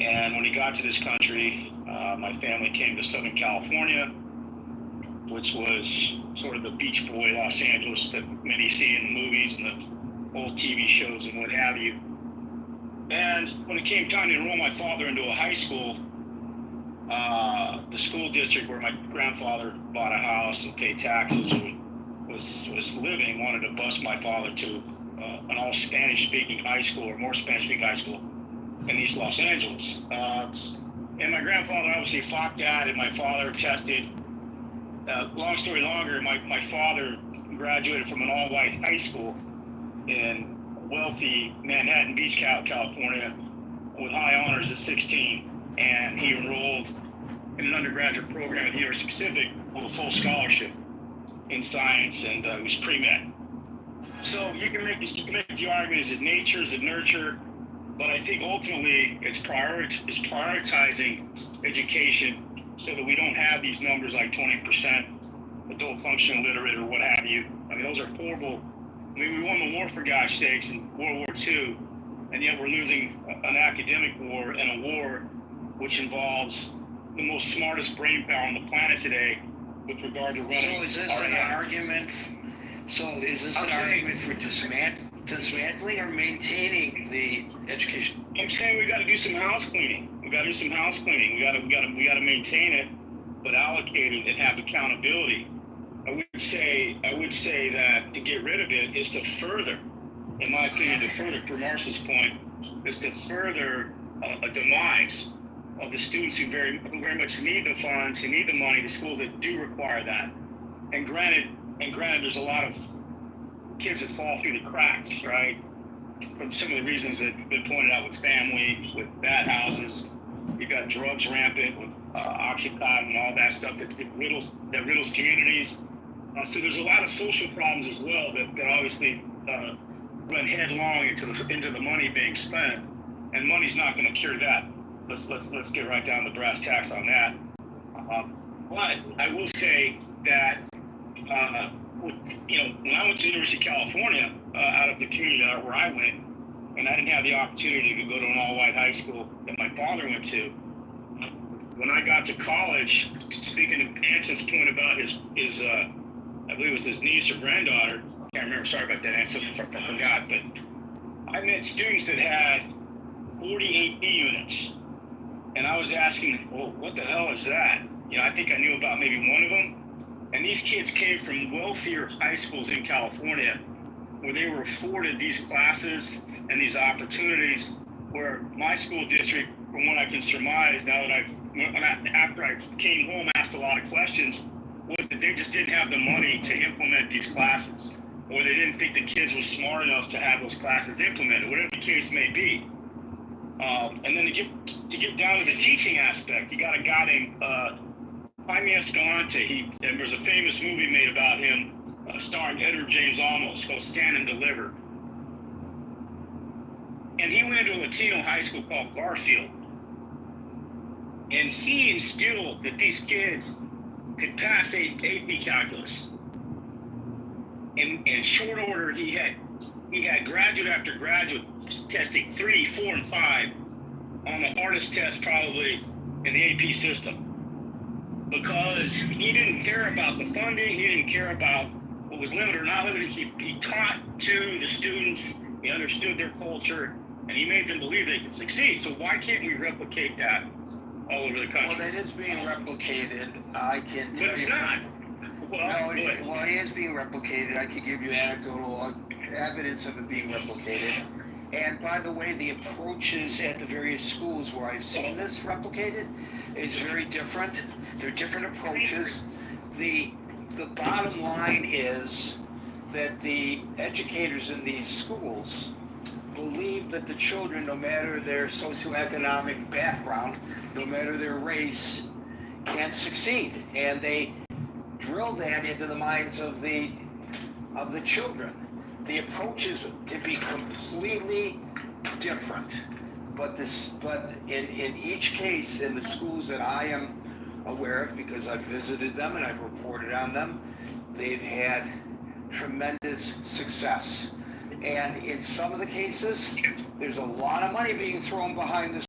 And when he got to this country, my family came to Southern California, which was sort of the Beach Boy Los Angeles that many see in the movies and the old TV shows and what have you. And when it came time to enroll my father into a high school, the school district where my grandfather bought a house and paid taxes and was living wanted to bus my father to an all Spanish-speaking high school, or more Spanish-speaking high school in East Los Angeles. And my grandfather obviously fought that, and my father tested. Long story longer, my father graduated from an all-white high school in wealthy Manhattan Beach, California, with high honors at 16, and he enrolled in an undergraduate program at the University Pacific with a full scholarship in science, and he was pre-med. So you can make the argument, is it nature, is it nurture? But I think ultimately it's prioritizing education so that we don't have these numbers like 20% adult functional illiterate or what have you. I mean, those are horrible. I mean, we won the war, for gosh sakes, in World War II, and yet we're losing an academic war and a war which involves the most smartest brain power on the planet today with regard to running. So is this an argument? For dismantling or maintaining the education? I'm saying we got to do some house cleaning. We got to maintain it, but allocate it and have accountability. I would say that to get rid of it is to further, in my opinion, to Marshall's point, is to further a demise of the students who very much need the funds, who need the money, the schools that do require that. And granted, there's a lot of kids that fall through the cracks, right? For some of the reasons that have been pointed out with family, with bad houses. You've got drugs rampant with Oxycontin and all that stuff that riddles communities. So there's a lot of social problems as well that obviously run headlong into the money being spent, and money's not going to cure that. Let's get right down to brass tacks on that. But I will say that when I went to the University of California, out of the community where I went, and I didn't have the opportunity to go to an all-white high school that my father went to. When I got to college, speaking of Anson's point about his I believe it was his niece or granddaughter, I can't remember, sorry about that, Anson, I forgot, but I met students that had 48 B units, and I was asking, well, what the hell is that? I think I knew about maybe one of them. And these kids came from wealthier high schools in California where they were afforded these classes and these opportunities, where my school district, from what I can surmise now that after I came home, asked a lot of questions, was that they just didn't have the money to implement these classes, or they didn't think the kids were smart enough to have those classes implemented, whatever the case may be. And then to get down to the teaching aspect, you got a guy named Jaime Escalante. There's a famous movie made about him, starring Edward James Olmos, called Stand and Deliver. And he went to a Latino high school called Garfield. And he instilled that these kids could pass AP calculus. In short order, he had graduate after graduate testing 3, 4, and 5 on the hardest test probably in the AP system. Because he didn't care about the funding, he didn't care about what was limited or not limited. He taught to the students, he understood their culture, and he made them believe they could succeed. So why can't we replicate that all over the country? Well, it is being replicated. I can tell you. But it's not. Well, it is being replicated. I could give you anecdotal evidence of it being replicated. And by the way, the approaches at the various schools where I've seen this replicated is very different. They're different approaches. The bottom line is that the educators in these schools believe that the children, no matter their socioeconomic background, no matter their race, can succeed. And they drill that into the minds of the children. The approaches can be completely different, but in each case, in the schools that I am aware of, because I've visited them and I've reported on them, they've had tremendous success. And in some of the cases, there's a lot of money being thrown behind this